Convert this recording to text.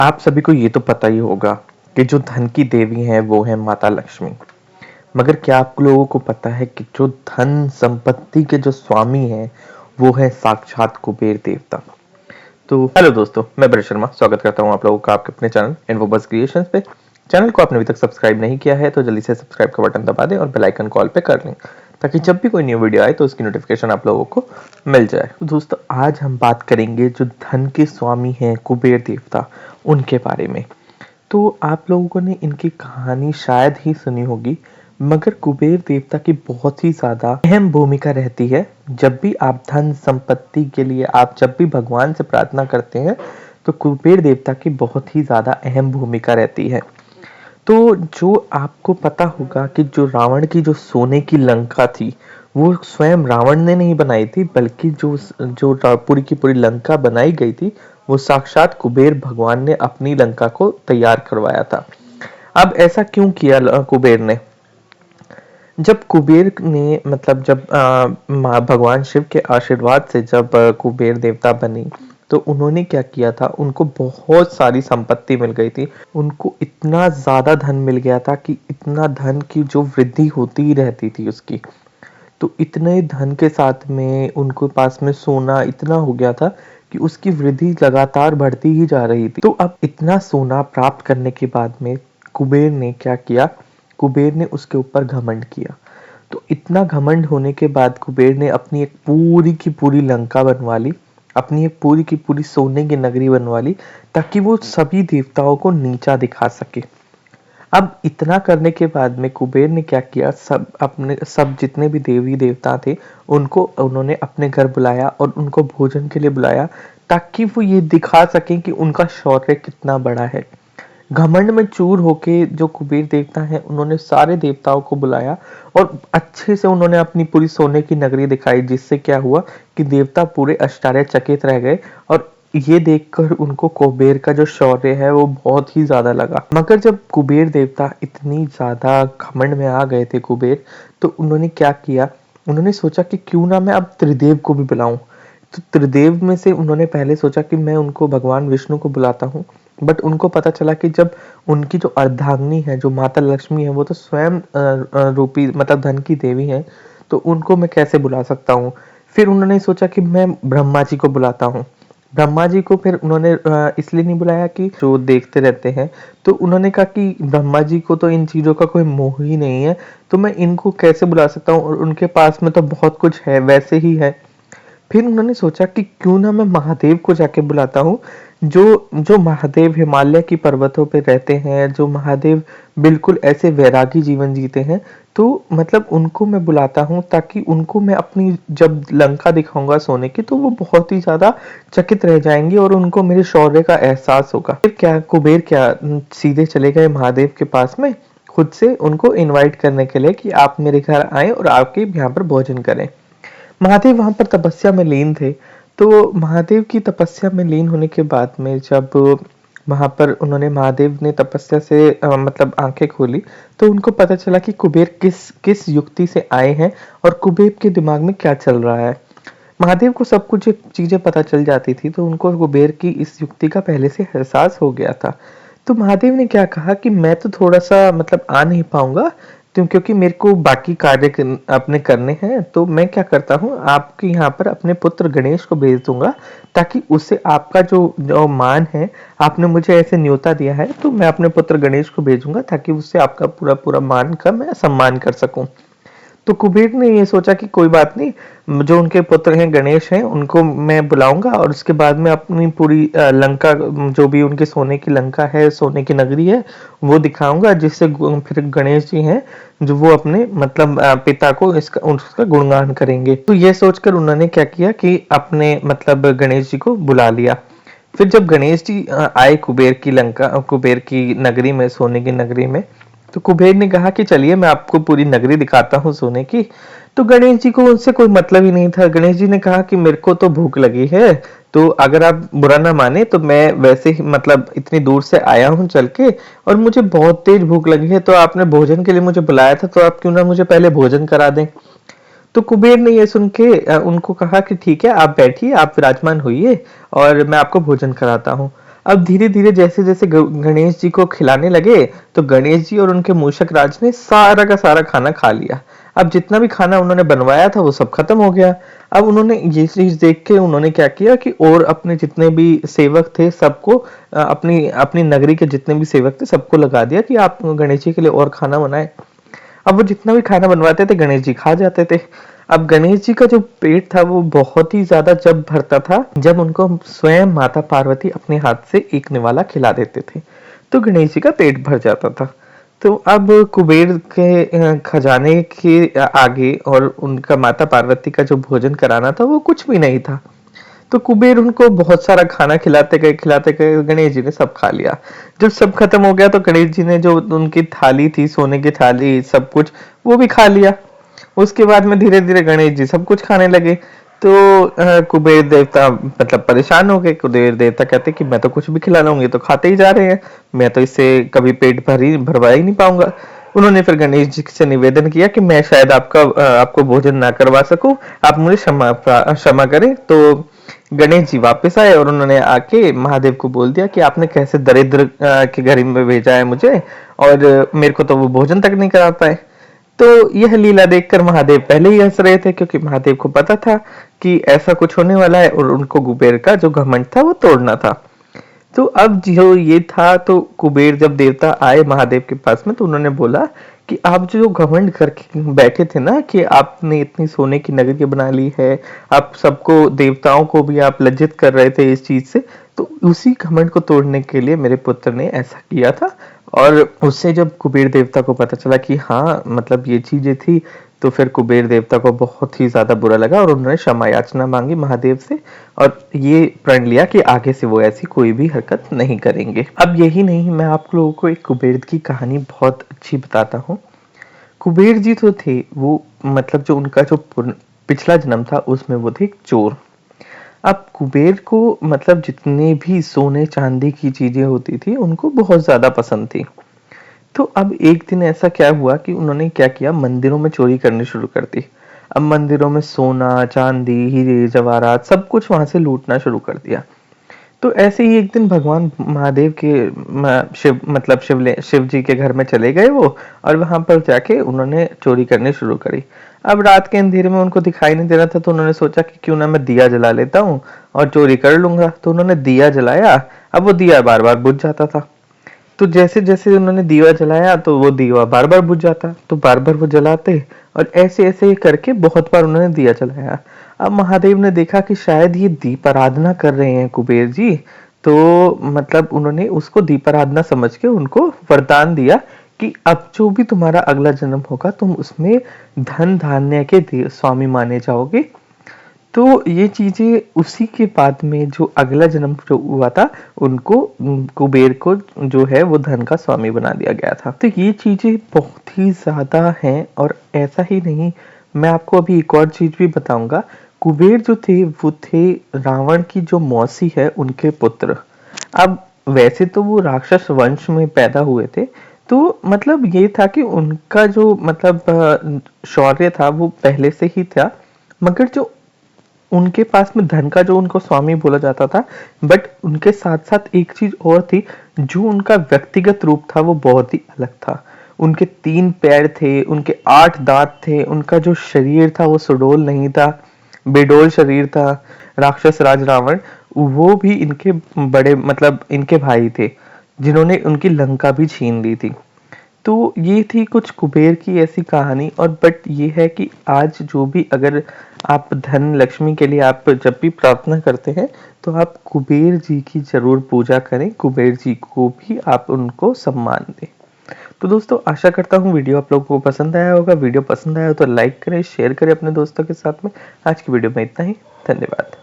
आप सभी को ये तो पता ही होगा कि जो धन की देवी हैं वो है माता लक्ष्मी। मगर क्या आप लोगों को पता है कि जो धन संपत्ति के जो स्वामी हैं वो है साक्षात कुबेर देवता। तो हेलो दोस्तों, मैं ब्रज शर्मा स्वागत करता हूँ आप लोगों का आपके अपने चैनल इन्फोबस क्रिएशंस पे। चैनल को आपने अभी तक सब्सक्राइब नहीं किया है तो जल्दी से सब्सक्राइब का बटन दबा दें और बेल आइकन कॉल पे कर लें, ताकि जब भी कोई न्यू वीडियो आए तो उसकी नोटिफिकेशन आप लोगों को मिल जाए। तो दोस्तों, आज हम बात करेंगे जो धन के स्वामी हैं कुबेर देवता, उनके बारे में। तो आप लोगों ने इनकी कहानी शायद ही सुनी होगी, मगर कुबेर देवता की बहुत ही ज़्यादा अहम भूमिका रहती है। जब भी आप धन संपत्ति के लिए आप जब भी भगवान से प्रार्थना करते हैं तो कुबेर देवता की बहुत ही ज़्यादा अहम भूमिका रहती है। तो जो आपको पता होगा कि जो रावण की जो सोने की लंका थी वो स्वयं रावण ने नहीं बनाई थी, बल्कि जो जो पूरी की पूरी लंका बनाई गई थी वो साक्षात कुबेर भगवान ने अपनी लंका को तैयार करवाया था। अब ऐसा क्यों किया कुबेर ने? जब कुबेर ने मतलब जब भगवान शिव के आशीर्वाद से जब कुबेर देवता बनी तो उन्होंने क्या किया था, उनको बहुत सारी संपत्ति मिल गई थी। उनको इतना ज्यादा धन मिल गया था कि इतना धन की जो वृद्धि होती ही रहती थी उसकी। तो इतने धन के साथ में उनको पास में सोना इतना हो गया था कि उसकी वृद्धि लगातार बढ़ती ही जा रही थी। तो अब इतना सोना प्राप्त करने के बाद में कुबेर ने क्या किया, कुबेर ने उसके ऊपर घमंड किया। तो इतना घमंड होने के बाद कुबेर ने अपनी एक पूरी की पूरी लंका बनवा ली, अपनी एक पूरी की पूरी सोने की नगरी बनवा ली, ताकि वो सभी देवताओं को नीचा दिखा सके। अब इतना करने के बाद में कुबेर ने क्या किया, सब जितने भी देवी देवता थे उनको उन्होंने अपने घर बुलाया और उनको भोजन के लिए बुलाया, ताकि वो ये दिखा सकें कि उनका शौर्य कितना बड़ा है। घमंड में चूर होके जो कुबेर देवता हैं उन्होंने सारे देवताओं को बुलाया और अच्छे से उन्होंने अपनी पूरी सोने की नगरी दिखाई, जिससे क्या हुआ कि देवता पूरे आश्चर्यचकित रह गए और ये देखकर उनको कुबेर का जो शौर्य है वो बहुत ही ज्यादा लगा। मगर जब कुबेर देवता इतनी ज्यादा घमंड में आ गए थे कुबेर, तो उन्होंने क्या किया, उन्होंने सोचा कि क्यों ना मैं अब त्रिदेव को भी बुलाऊं। तो त्रिदेव में से उन्होंने पहले सोचा कि मैं उनको भगवान विष्णु को बुलाता हूँ, बट उनको पता चला कि जब उनकी जो अर्धांगिनी है जो माता लक्ष्मी है वो तो स्वयं रूपी मतलब धन की देवी है, तो उनको मैं कैसे बुला सकता हूँ। फिर उन्होंने सोचा कि मैं ब्रह्मा जी को बुलाता हूँ। ब्रह्मा जी को फिर उन्होंने इसलिए नहीं बुलाया कि जो देखते रहते हैं, तो उन्होंने कहा कि ब्रह्मा जी को तो इन चीजों का कोई मोह ही नहीं है, तो मैं इनको कैसे बुला सकता हूँ, और उनके पास में तो बहुत कुछ है, वैसे ही है। फिर उन्होंने सोचा कि क्यों ना मैं महादेव को जाके बुलाता हूँ, जो जो महादेव हिमालय की पर्वतों पे रहते हैं, जो महादेव बिल्कुल ऐसे वैरागी जीवन जीते हैं। तो मतलब उनको मैं बुलाता हूँ ताकि उनको मैं अपनी जब लंका दिखाऊंगा सोने की तो वो बहुत ही ज्यादा चकित रह जाएंगे और उनको मेरे शौर्य का एहसास होगा। फिर क्या कुबेर क्या सीधे चले गए महादेव के पास में, खुद से उनको इनवाइट करने के लिए कि आप मेरे घर आए और आपके यहाँ पर भोजन करें। महादेव वहां पर तपस्या में लीन थे। तो महादेव की तपस्या में लीन होने के बाद में जब वहां पर उन्होंने महादेव ने तपस्या से मतलब आंखें खोली, तो उनको पता चला कि कुबेर किस किस युक्ति से आए हैं और कुबेर के दिमाग में क्या चल रहा है। महादेव को सब कुछ चीजें पता चल जाती थी, तो उनको कुबेर की इस युक्ति का पहले से एहसास हो गया था। तो महादेव ने क्या कहा कि मैं तो थोड़ा सा मतलब आ नहीं पाऊंगा, क्योंकि मेरे को बाकी कार्य अपने करने हैं। तो मैं क्या करता हूँ, आपके यहाँ पर अपने पुत्र गणेश को भेज दूंगा, ताकि उससे आपका जो जो मान है, आपने मुझे ऐसे न्योता दिया है, तो मैं अपने पुत्र गणेश को भेजूंगा ताकि उससे आपका पूरा पूरा मान का मैं सम्मान कर सकूं। तो कुबेर ने ये सोचा कि कोई बात नहीं, जो उनके पुत्र हैं गणेश हैं उनको मैं बुलाऊंगा और उसके बाद में अपनी पूरी लंका, जो भी उनके सोने की लंका है, सोने की नगरी है, वो दिखाऊंगा, जिससे फिर गणेश जी हैं जो वो अपने मतलब पिता को इसका उसका गुणगान करेंगे। तो ये सोचकर उन्होंने क्या किया कि अपने मतलब गणेश जी को बुला लिया। फिर जब गणेश जी आए कुबेर की लंका, कुबेर की नगरी में, सोने की नगरी में, तो कुबेर ने कहा कि चलिए मैं आपको पूरी नगरी दिखाता हूँ सोने की। तो गणेश जी को उनसे कोई मतलब ही नहीं था। गणेश जी ने कहा कि मेरे को तो भूख लगी है, तो अगर आप बुरा ना माने तो मैं वैसे ही मतलब इतनी दूर से आया हूँ चल के, और मुझे बहुत तेज भूख लगी है, तो आपने भोजन के लिए मुझे बुलाया था, तो आप क्यों ना मुझे पहले भोजन करा दें। तो कुबेर ने ये सुन के उनको कहा कि ठीक है, आप बैठिए, आप विराजमान होइए और मैं आपको भोजन कराता हूँ। अब धीरे-धीरे जैसे-जैसे ग गणेश जी को खिलाने लगे, तो गणेश जी और उनके मूषक राज ने सारा का सारा खाना खा लिया। अब जितना भी खाना उन्होंने बनवाया था वो सब खत्म हो गया। अब उन्होंने ये चीज़ देख के उन्होंने क्या किया कि और अपने जितने भी सेवक थे सबको अपनी अपनी नगरी के जितने भी सेवक थे सबको लगा दिया कि आप गणेश जी के लिए और खाना बनाएँ। अब वो जितना भी खाना बनवाते थे गणेश जी खा जाते थे। अब गणेश जी का जो पेट था वो बहुत ही ज्यादा जब भरता था जब उनको स्वयं माता पार्वती अपने हाथ से एक निवाला खिला देते थे, तो गणेश जी का पेट भर जाता था। तो अब कुबेर के खजाने के आगे और उनका माता पार्वती का जो भोजन कराना था वो कुछ भी नहीं था। तो कुबेर उनको बहुत सारा खाना खिलाते गए गणेश जी ने सब खा लिया। जब सब खत्म हो गया तो गणेश जी ने जो उनकी थाली थी, सोने की थाली, सब कुछ वो भी खा लिया। उसके बाद में धीरे धीरे गणेश जी सब कुछ खाने लगे। तो कुबेर देवता मतलब परेशान हो गए। कुबेर देवता कहते कि मैं तो कुछ भी खिला लूंगी, तो खाते ही जा रहे हैं, मैं तो इससे कभी पेट भरवा ही नहीं पाऊंगा। उन्होंने फिर गणेश जी से निवेदन किया कि मैं शायद आपको भोजन ना करवा सकूं, आप मुझे क्षमा करें। तो गणेश जी वापस आए और उन्होंने आके महादेव को बोल दिया कि आपने कैसे दरिद्र के घर में भेजा है मुझे, और मेरे को तो वो भोजन तक नहीं करा पाए। तो यह लीला देखकर महादेव पहले ही हंस रहे थे, क्योंकि महादेव को पता था कि ऐसा कुछ होने वाला है और उनको कुबेर का जो घमंड था वो तोड़ना था। तो अब जो ये था, तो कुबेर जब देवता आए महादेव के पास में तो उन्होंने बोला कि आप जो घमंड करके बैठे थे ना कि आपने इतनी सोने की नगरी बना ली है, आप सबको देवताओं को भी आप लज्जित कर रहे थे इस चीज से, तो उसी घमंड को तोड़ने के लिए मेरे पुत्र ने ऐसा किया था। और उससे जब कुबेर देवता को पता चला कि हाँ मतलब ये चीजें थी, तो फिर कुबेर देवता को बहुत ही ज्यादा बुरा लगा और उन्होंने क्षमा याचना मांगी महादेव से, और ये प्रण लिया कि आगे से वो ऐसी कोई भी हरकत नहीं करेंगे। अब यही नहीं, मैं आप लोगों को एक कुबेर की कहानी बहुत अच्छी बताता हूँ। कुबेर जी तो थे वो, मतलब जो उनका जो पिछला जन्म था उसमें वो थे एक चोर। अब कुबेर को मतलब जितने भी सोने चांदी की चीजें होती थी उनको बहुत ज्यादा पसंद थी। तो अब एक दिन ऐसा क्या हुआ कि उन्होंने क्या किया, मंदिरों में चोरी करनी शुरू कर दी। अब मंदिरों में सोना चांदी हीरे जवाहरात सब कुछ वहां से लूटना शुरू कर दिया। तो ऐसे ही एक दिन भगवान महादेव के शिव जी के घर में चले गए वो, और वहां पर जाके उन्होंने चोरी करनी शुरू करी। अब रात के अंधेरे में उनको दिखाई नहीं दे रहा था, तो उन्होंने सोचा कि क्यों ना मैं दिया जला लेता हूँ और चोरी कर लूंगा। तो उन्होंने दिया जलाया। अब वो दिया बार बार बुझ जाता था। तो जैसे जैसे उन्होंने दिया जलाया तो वो दिया बार बार बुझ जाता, तो बार बार वो जलाते, और ऐसे ऐसे करके बहुत बार उन्होंने दिया जलाया। अब महादेव ने देखा कि शायद ये दीप आराधना कर रहे हैं कुबेर जी, तो मतलब उन्होंने उसको दीपाराधना समझ के उनको वरदान दिया कि अब जो भी तुम्हारा अगला जन्म होगा तुम उसमें धन धान्य के स्वामी माने जाओगे। तो ये चीजें उसी के बाद में जो अगला जन्म जो हुआ था उनको कुबेर को जो है वो धन का स्वामी बना दिया गया था। तो ये चीजें बहुत ही ज्यादा हैं, और ऐसा ही नहीं, मैं आपको अभी एक और चीज भी बताऊंगा। कुबेर जो थे वो थे रावण की जो मौसी है उनके पुत्र। अब वैसे तो वो राक्षस वंश में पैदा हुए थे, तो मतलब ये था कि उनका जो मतलब शौर्य था वो पहले से ही था, मगर जो उनके पास में धन का जो उनको स्वामी बोला जाता था, बट उनके साथ साथ एक चीज और थी, जो उनका व्यक्तिगत रूप था वो बहुत ही अलग था। उनके 3 पैर थे, उनके 8 दांत थे, उनका जो शरीर था वो सुडोल नहीं था, बेडोल शरीर था। राक्षस राज रावण वो भी इनके बड़े मतलब इनके भाई थे, जिन्होंने उनकी लंका भी छीन ली थी। तो ये थी कुछ कुबेर की ऐसी कहानी। और बट ये है कि आज जो भी अगर आप धन लक्ष्मी के लिए आप जब भी प्रार्थना करते हैं तो आप कुबेर जी की जरूर पूजा करें, कुबेर जी को भी आप उनको सम्मान दें। तो दोस्तों आशा करता हूँ वीडियो आप लोगों को पसंद आया होगा। वीडियो पसंद आया हो तो लाइक करें, शेयर करें अपने दोस्तों के साथ में। आज की वीडियो में इतना ही। धन्यवाद।